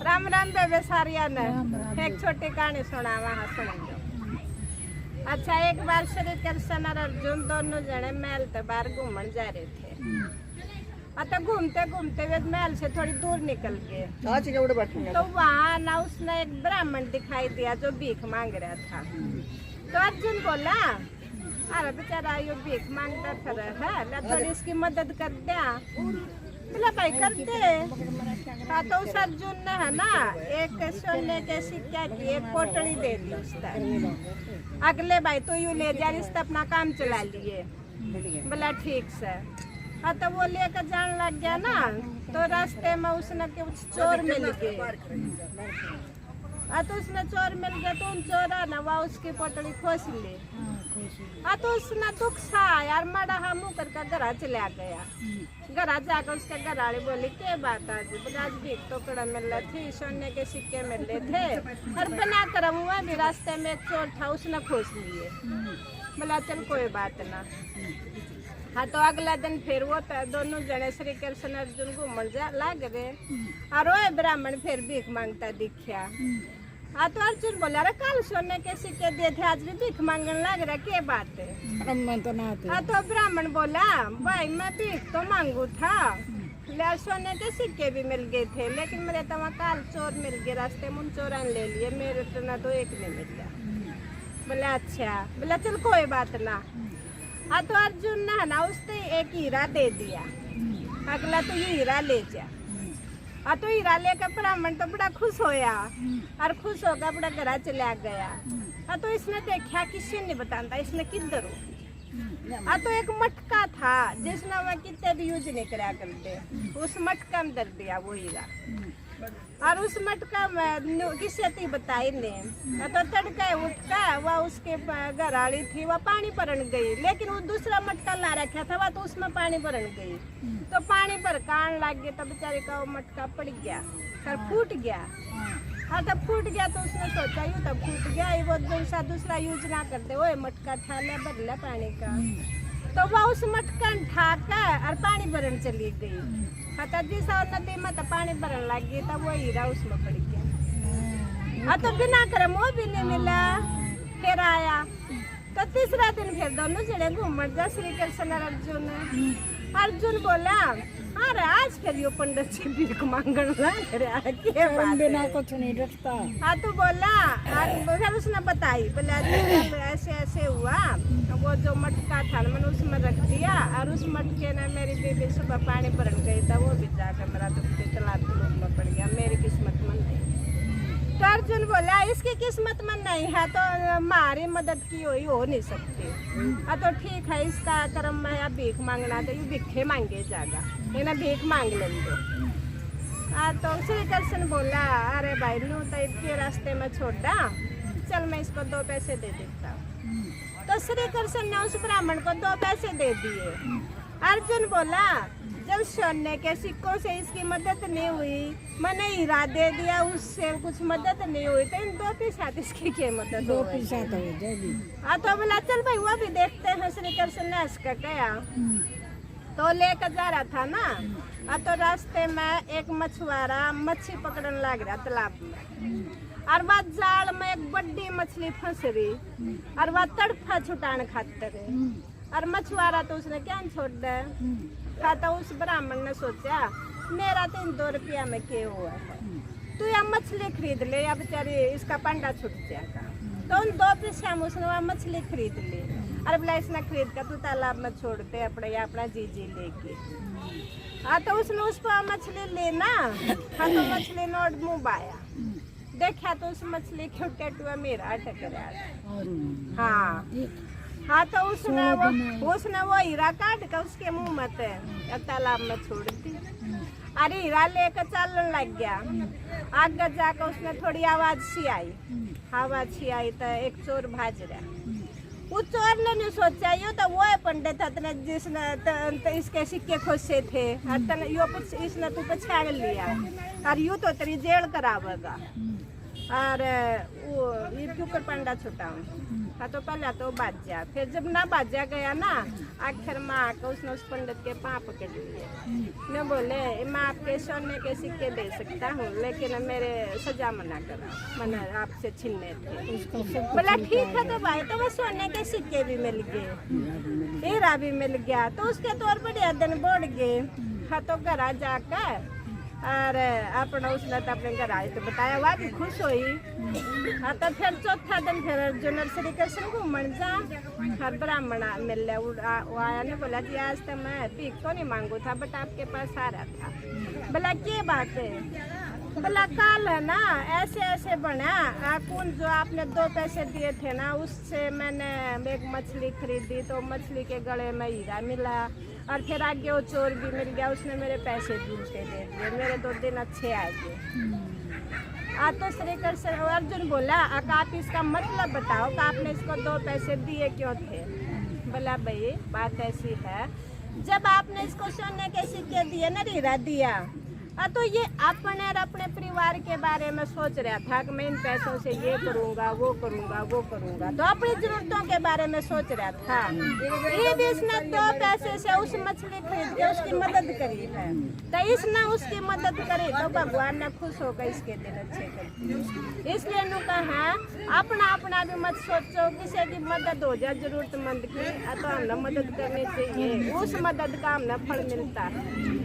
राम राम बेबे सारिया ने एक छोटी कहानी सुनावा हंसने। अच्छा, एक बार श्री कृष्ण और अर्जुन दोनों जने महल के बाहर घूमने जा रहे थे। घूमते घूमते वे महल से थोड़ी दूर निकल गए तो वहाँ ना उसने एक ब्राह्मण दिखाई दिया जो भीख मांग रहा था। तो अर्जुन बोला, अरे बेचारा यो भीख मांगता फिर है, थोड़ी इसकी मदद कर दिया। बोला भाई करते। हाँ, तो उस अर्जुन ने है ना एक सोने के सिक्के की एक पोटली दे दी उसने। अगले भाई तो यू ले जा, इससे अपना काम चला लिए। बोला ठीक से। हाँ, तो वो लेकर जाने लग गया ना, तो रास्ते में उसने कुछ चोर मिल गए। हाँ, तो उसने चोर मिल गए तो उन चोरा ना वह उसकी पोटली खोस ली। हाँ, तो उसने दुख सा यार मड़ा हम करके घर चला गया। घर जाकर उसके घर वाले बोली क्या बात आज? बोला आज भीख टोकरा मिल रहा थी, सोने के सिक्के मिल रहे थे और बना कर हुआ भी रास्ते में एक चोर था उसने खोस लिए। बोला चल कोई बात ना। हाँ, तो अगला दिन फिर वो दोनों जने श्री कृष्ण अर्जुन घूमन लग गए और वो ब्राह्मण फिर भीख मांगता दिखा। हाँ, तो अर्जुन बोला अरे कल सोने के सिक्के दिए थे, आज भी भीख मांगने लग रहा, क्या बात है? हाँ, तो ब्राह्मण बोला भाई मैं भीख तो मांगू था, सोने के सिक्के भी मिल गए थे, लेकिन मेरे तो वहाँ काल चोर मिल गए रास्ते में, चोरन ले लिए, मेरे तो ना तो एक नहीं मिल गया। बोला अच्छा। बोला चल कोई बात ना। हाँ, तो अर्जुन ने ना उसने एक हीरा दे दिया। अगला तो ये हीरा ले जा। हाँ, तो हीरा लेकर ब्राह्मण तो बड़ा खुश होया और खुश होकर बड़ा घर चला गया। हाँ, तो इसने देखा किसी नहीं बताता इसने किधर हो। हाँ, तो एक मटका था जिसने वह कितने भी यूज नहीं करा करते, उस मटका में दर दिया वो हीरा। और उस मटका में किसी थी बताई नहीं। तो तड़का उठका वह उसके घर वाली थी, वह पानी भरन गई, लेकिन वो दूसरा मटका ला रखा था वह तो उसमें पानी भरन गई। तो पानी भर कान लग गया तो बेचारे का वो मटका पड़ गया फिर फूट गया। हाँ, तब फूट गया तो उसने सोचा यूँ तब फूट गया, वो दूसरा यूज ना करते वो मटका ठा लिया भर लिया पानी का। तो वह उस मटका ठा कर और पानी भरन चली गई। हाँ, जिस और नदी में तो पानी भरन लग गई तब वो हीरा उसमें पड़ गया। हाँ, तो बिना कर्म वो भी नहीं मिला। फिर आया तो तीसरा दिन फिर दोनों जने घूमने जा श्री कृष्ण और अर्जुन। अर्जुन बोला अरे आज फिर यो पंडित जी भीख मांगने लग रहा बिना कुछ नहीं डरता। हाँ, तो बोला फिर उसने बताई, बोला ऐसे ऐसे हुआ, वो जो मटका था मैंने उसमें रख दिया और उस मटके ने मेरी बेबी सुबह पानी भरन गई था, वो भी जाकर मेरा तो तालाब में पड़ गया, मेरी किस्मत में नहीं। तो अर्जुन बोला इसकी किस्मत में नहीं है तो हमारी मदद की हो नहीं सकती। हाँ, तो ठीक है इसका कर्म में या भीख मांगना तो ये भिखे मांगे जाएगा, इन्हें भीख मांग लेंगे। हाँ, तो श्री कृष्ण बोला अरे भाई लू तो इसके रास्ते में छोड़ दा, चल मैं इसको 2 पैसे दे देता हूँ। तो श्री कृष्ण ने उस ब्राह्मण को 2 पैसे दे दिए। अर्जुन बोला जब सोने के सिक्कों से इसकी मदद नहीं हुई, मैंने हीरा दे दिया उससे कुछ मदद नहीं हुई, तो इन 2 पैसा इसकी क्या मदद? 2 पैसा तो। हाँ, तो बोला चल भाई वो भी देखते हैं। श्री कृष्ण ने हंस कर गया तो लेकर जा रहा था ना। तो रास्ते में एक मछुआरा मच्छी पकड़ने लग रहा तालाब में और वह जाल में एक बड़ी मछली फंस रही और वह तड़फा छुटाने खातिर और मछुआरा तो उसने क्या छोड़ दे। तो उस ब्राह्मण ने सोचा मेरा तो इन 2 रुपया में क्या हुआ है, तू या मछली खरीद ले या बेचारी इसका पंडा छूट जाएगा। तो उन 2 पैसे में उसने वह मछली खरीद ली। अरे बोला इसने खरीद कर तू तालाब में छोड़ते अपना जीजी लेके। हाँ, तो उसने उस पर मछली लेना। हाँ, तो मछली नोट मुँह बाया देखा तो उस मछली के टेटुआ मेरा टकरा। हाँ, हाँ, तो उसने वो हीरा काट कर उसके मुंह में तालाब में छोड़ दी। अरे हीरा लेकर चलने लग गया। आगे जाकर उसने थोड़ी आवाज सी आई तो एक चोर भाज रहा। उस चोर ने नहीं सोचा यो तो वो है पंडित था जिसने इसके सिक्के खोसे थे और इसने तू पछाड़ लिया और यूँ तो तेरी जेल करावेगा और वो ये क्यों कर पंडा छुटाऊँ। हाँ तो पहले तो बाजा, फिर जब ना बाजा गया ना आखिर में आकर उसने उस पंडित के पाँव पकड़ लिए। मैं बोले मैं आपके सोने के सिक्के दे सकता हूँ लेकिन मेरे सजा मना करा, मैंने आपसे छीनने थे। बोला ठीक है तो भाई, तो वो सोने के सिक्के भी मिल गए, हीरा भी मिल गया, तो उसके तो और बढ़िया दिन बढ़ गए। हाँ तो घर जाकर और अपना उसने तो अपने घर आए तो बताया, वह भी खुश हुई। हाँ तो फिर चौथा दिन फिर जो श्री कृष्ण घूमन जा, हर ब्राह्मण मिल वो आया ने बोला जी आज तो मैं भीख तो नहीं मांगू था बट आपके पास आ रहा था। बोला क्या बात है? बोला कल है ना ऐसे ऐसे बना कौन जो आपने 2 पैसे दिए थे ना उससे मैंने एक मछली खरीदी तो मछली के गले में हीरा मिला और फिर आगे वो चोर भी मिल गया, उसने मेरे पैसे भी उल्टे दे दिए, मेरे 2 दिन अच्छे आ गए। तो श्री कृष्ण अर्जुन बोला आप इसका मतलब बताओ कि आपने इसको 2 पैसे दिए क्यों थे? बोला भाई बात ऐसी है, जब आपने इसको सोने के सिक्के दिए ना हीरा दिया तो ये अपने और अपने परिवार के बारे में सोच रहा था कि मैं इन पैसों से ये करूँगा वो करूँगा वो करूँगा, तो अपनी जरूरतों के बारे में सोच रहा था। ये भी इसने 2 पैसे से उस मछली खरीद के उसकी मदद करी है, तो इसने उसकी मदद करी तो भगवान ने खुश होकर इसके दिन अच्छे कर दिए। इसलिए नु कहा अपना अपना भी मत सोचो, किसी की मदद हो जाए जरूरतमंद की तो हमने मदद करनी चाहिए, उस मदद का हमने फल मिलता है।